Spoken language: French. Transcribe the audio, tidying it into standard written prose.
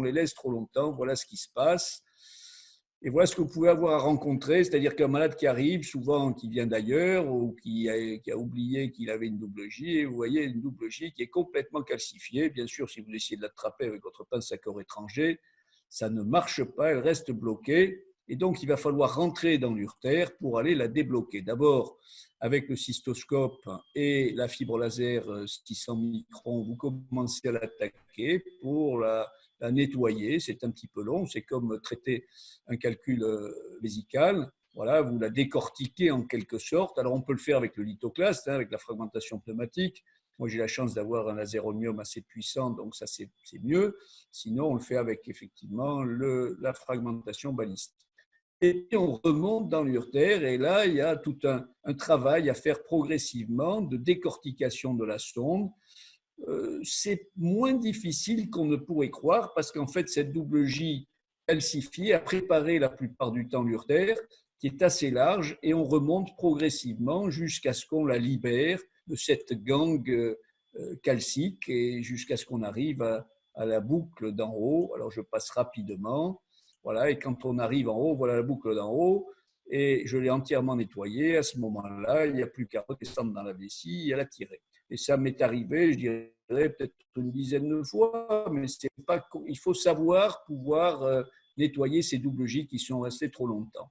les laisse trop longtemps, voilà ce qui se passe. Et voilà ce que vous pouvez avoir à rencontrer, c'est-à-dire qu'un malade qui arrive, souvent qui vient d'ailleurs ou qui a oublié qu'il avait une double J, et vous voyez une double J qui est complètement calcifiée. Bien sûr, si vous essayez de l'attraper avec votre pince à corps étranger, ça ne marche pas, elle reste bloquée. Et donc, il va falloir rentrer dans l'urtère pour aller la débloquer. D'abord, avec le cystoscope et la fibre laser 600 microns, vous commencez à l'attaquer pour la nettoyer. C'est un petit peu long, c'est comme traiter un calcul vésical. Voilà, vous la décortiquez en quelque sorte. Alors, on peut le faire avec le lithoclaste, avec la fragmentation pneumatique. Moi, j'ai la chance d'avoir un laser holmium assez puissant, donc ça, c'est mieux. Sinon, on le fait avec effectivement la fragmentation balistique. Et puis, on remonte dans l'urtère, et là, il y a tout un travail à faire progressivement de décortication de la sonde. C'est moins difficile qu'on ne pourrait croire, parce qu'en fait, cette double J calcifiée a préparé la plupart du temps l'urtère, qui est assez large, et on remonte progressivement jusqu'à ce qu'on la libère de cette gangue calcique, et jusqu'à ce qu'on arrive à la boucle d'en haut. Alors, je passe rapidement. Voilà, et quand on arrive en haut, voilà la boucle d'en haut, et je l'ai entièrement nettoyée. À ce moment-là, il n'y a plus qu'à redescendre dans la vessie et à la tirer. Et ça m'est arrivé, je dirais, peut-être une dizaine de fois, mais c'est pas, il faut savoir pouvoir nettoyer ces double J qui sont restés trop longtemps.